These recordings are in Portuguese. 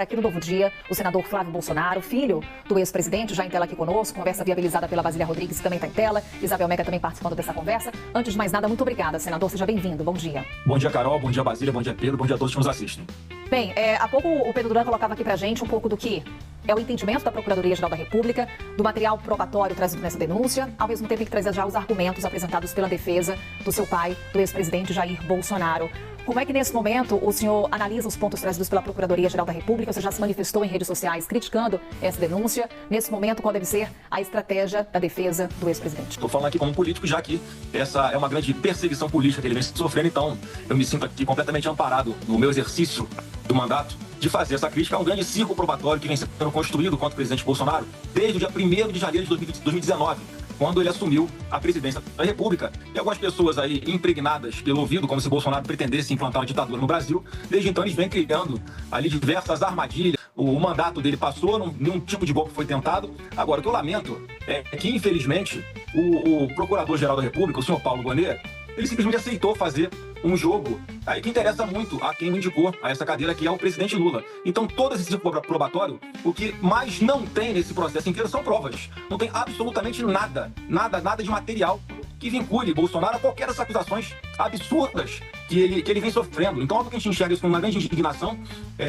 Aqui no Novo Dia, o senador Flávio Bolsonaro, filho do ex-presidente, já em tela aqui conosco, conversa viabilizada pela Basília Rodrigues, que também está em tela, Isabel Meca também participando dessa conversa. Antes de mais nada, muito obrigada, senador, seja bem-vindo, bom dia. Bom dia, Carol, bom dia, Basília, bom dia, Pedro, bom dia a todos que nos assistem. Bem, há pouco o Pedro Duran colocava aqui pra gente um pouco do que é o entendimento da Procuradoria-Geral da República, do material probatório trazido nessa denúncia, ao mesmo tempo que traz já os argumentos apresentados pela defesa do seu pai, do ex-presidente Jair Bolsonaro. Como é que, nesse momento, o senhor analisa os pontos trazidos pela Procuradoria-Geral da República? Você já se manifestou em redes sociais criticando essa denúncia. Nesse momento, qual deve ser a estratégia da defesa do ex-presidente? Estou falando aqui como político, já que essa é uma grande perseguição política que ele vem sofrendo, então eu me sinto aqui completamente amparado no meu exercício do mandato de fazer essa crítica a um grande circo probatório que vem sendo construído contra o presidente Bolsonaro desde o dia 1º de janeiro de 2019. Quando ele assumiu a presidência da República. E algumas pessoas aí impregnadas pelo ouvido, como se Bolsonaro pretendesse implantar uma ditadura no Brasil, desde então eles vêm criando ali diversas armadilhas. O mandato dele passou, nenhum tipo de golpe foi tentado. Agora, o que eu lamento é que, infelizmente, o Procurador-Geral da República, o senhor Paulo Gonet, ele simplesmente aceitou fazer um jogo aí que interessa muito a quem me indicou a essa cadeira, que é o presidente Lula. Então, todo esse circo probatório, o que mais não tem nesse processo inteiro são provas. Não tem absolutamente nada de material que vincule Bolsonaro a qualquer das acusações absurdas que ele vem sofrendo. Então, óbvio que a gente enxerga isso com uma grande indignação.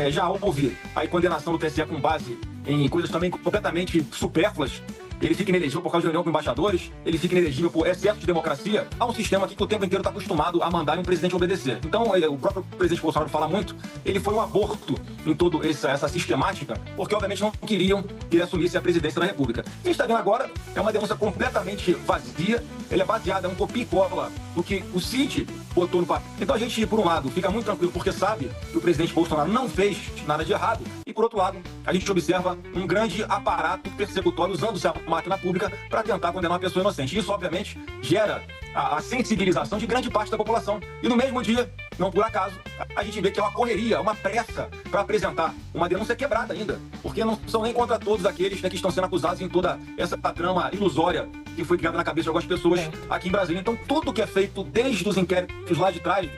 Já houve a condenação do TSE com base em coisas também completamente supérfluas. Ele fica inelegível por causa de reunião com embaixadores, ele fica inelegível por excesso de democracia. Há um sistema aqui que o tempo inteiro está acostumado a mandar um presidente obedecer. Então, o próprio presidente Bolsonaro fala muito, ele foi um aborto em toda essa sistemática, porque obviamente não queriam que ele assumisse a presidência da República. O que a gente está vendo agora é uma denúncia completamente vazia, ela é baseada em um copia e cola do que o Cid botou no papel. Então a gente, por um lado, fica muito tranquilo porque sabe que o presidente Bolsonaro não fez nada de errado, e por outro lado, a gente observa um grande aparato persecutório usando-se a máquina pública para tentar condenar uma pessoa inocente. Isso, obviamente, gera a sensibilização de grande parte da população. E no mesmo dia, não por acaso, a gente vê que é uma correria, uma pressa para apresentar uma denúncia quebrada ainda, porque não são nem contra todos aqueles, né, que estão sendo acusados em toda essa trama ilusória que foi criada na cabeça de algumas pessoas aqui em Brasília. Então, tudo que é feito desde os inquéritos lá de trás,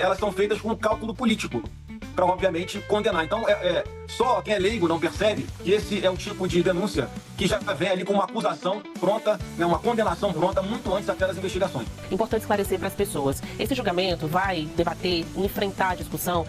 elas são feitas com um cálculo político, para, obviamente, condenar. Então, só quem é leigo não percebe que esse é o tipo de denúncia que já vem ali com uma acusação pronta, né, uma condenação pronta, muito antes até das investigações. Importante esclarecer para as pessoas. Esse julgamento vai debater, enfrentar a discussão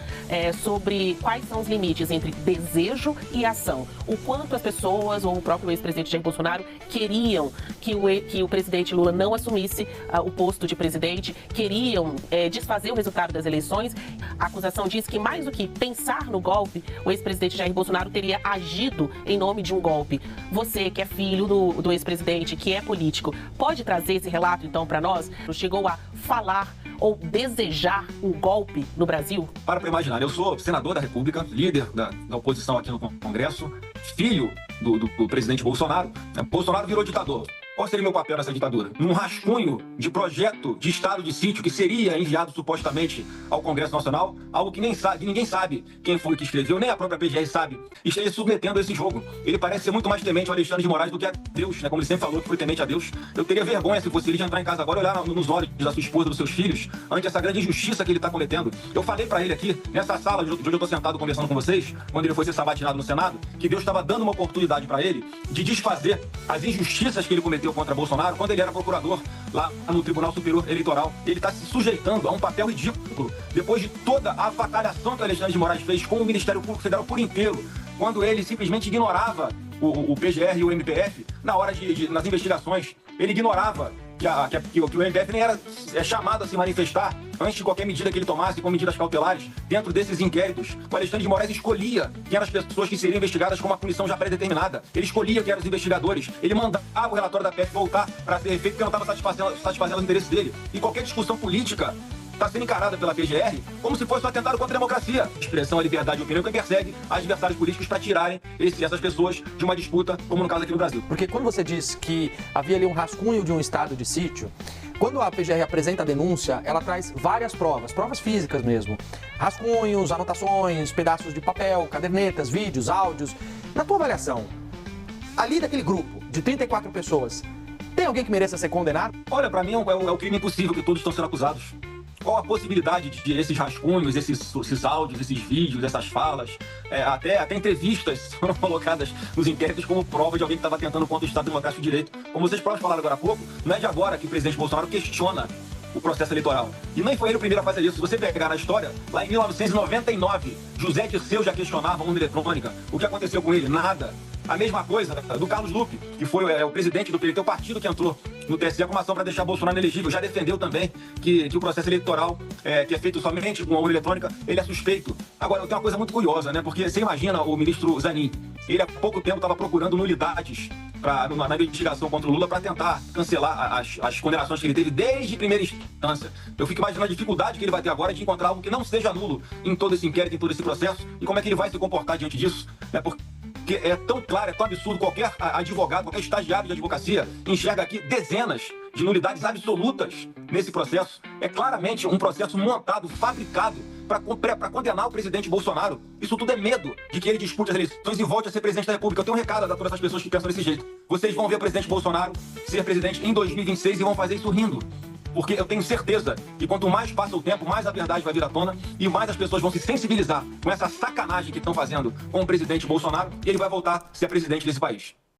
sobre quais são os limites entre desejo e ação. O quanto as pessoas, ou o próprio ex-presidente Jair Bolsonaro, queriam que o presidente Lula não assumisse o posto de presidente, queriam desfazer o resultado das eleições. A acusação diz que, mais do que pensar no golpe, o ex-presidente Jair Bolsonaro teria agido em nome de um golpe. Você, que é filho do ex-presidente, que é político, pode trazer esse relato, então, para nós? Chegou a falar ou desejar um golpe no Brasil? Para imaginar, eu sou senador da República, líder da oposição aqui no Congresso, filho do presidente Bolsonaro. Bolsonaro virou ditador. Qual seria o meu papel nessa ditadura? Num rascunho de projeto de estado de sítio que seria enviado supostamente ao Congresso Nacional, algo que ninguém sabe quem foi que escreveu, nem a própria PGR sabe, e estaria submetendo a esse jogo. Ele parece ser muito mais temente ao Alexandre de Moraes do que a Deus, né? Como ele sempre falou que foi temente a Deus. Eu teria vergonha, se fosse ele, de entrar em casa agora e olhar nos olhos da sua esposa, dos seus filhos, ante essa grande injustiça que ele está cometendo. Eu falei para ele aqui, nessa sala de onde eu estou sentado conversando com vocês, quando ele foi ser sabatinado no Senado, que Deus estava dando uma oportunidade para ele de desfazer as injustiças que ele cometeu contra Bolsonaro quando ele era procurador lá no Tribunal Superior Eleitoral. Ele está se sujeitando a um papel ridículo depois de toda a avacalhação que o Alexandre de Moraes fez com o Ministério Público Federal por inteiro, quando ele simplesmente ignorava o PGR e o MPF na hora nas investigações. Ele ignorava que o MPF nem era chamado a se manifestar antes de qualquer medida que ele tomasse, com medidas cautelares, dentro desses inquéritos. O Alexandre de Moraes escolhia quem eram as pessoas que seriam investigadas com uma punição já pré-determinada. Ele escolhia quem eram os investigadores. Ele mandava o relatório da PF voltar para ser feito porque não estava satisfazendo os interesses dele. E qualquer discussão política está sendo encarada pela PGR como se fosse um atentado contra a democracia. A expressão, a liberdade de opinião que persegue adversários políticos para tirarem essas pessoas de uma disputa, como no caso aqui no Brasil. Porque quando você diz que havia ali um rascunho de um estado de sítio, quando a PGR apresenta a denúncia, ela traz várias provas físicas mesmo. Rascunhos, anotações, pedaços de papel, cadernetas, vídeos, áudios. Na tua avaliação, ali daquele grupo de 34 pessoas, tem alguém que mereça ser condenado? Olha, para mim é o crime impossível que todos estão sendo acusados. qual a possibilidade de esses rascunhos, esses áudios, esses vídeos, essas falas, até entrevistas foram colocadas nos inquéritos como prova de alguém que estava tentando contra o Estado Democrático de Direito. Como vocês próprios falaram agora há pouco, não é de agora que o presidente Bolsonaro questiona o processo eleitoral. E nem foi ele o primeiro a fazer isso. Se você pegar na história, lá em 1999, José Dirceu já questionava a urna eletrônica. O que aconteceu com ele? Nada. A mesma coisa do Carlos Lupe, que foi o presidente do PL, o partido que entrou no TSE com uma ação para deixar Bolsonaro inelegível. Já defendeu também que o processo eleitoral, que é feito somente com a urna eletrônica, ele é suspeito. Agora, tem uma coisa muito curiosa, né? Porque você imagina o ministro Zanin, ele há pouco tempo estava procurando nulidades na investigação contra o Lula para tentar cancelar as condenações que ele teve desde primeira instância. Eu fico imaginando a dificuldade que ele vai ter agora de encontrar algo que não seja nulo em todo esse inquérito, em todo esse processo, e como é que ele vai se comportar diante disso, né? Porque é tão claro, é tão absurdo, qualquer advogado, qualquer estagiário de advocacia enxerga aqui dezenas de nulidades absolutas nesse processo. É claramente um processo montado, fabricado, para condenar o presidente Bolsonaro. Isso tudo é medo de que ele dispute as eleições e volte a ser presidente da República. Eu tenho um recado a dar a todas essas pessoas que pensam desse jeito. Vocês vão ver o presidente Bolsonaro ser presidente em 2026 e vão fazer isso rindo. Porque eu tenho certeza que quanto mais passa o tempo, mais a verdade vai vir à tona e mais as pessoas vão se sensibilizar com essa sacanagem que estão fazendo com o presidente Bolsonaro e ele vai voltar a ser presidente desse país.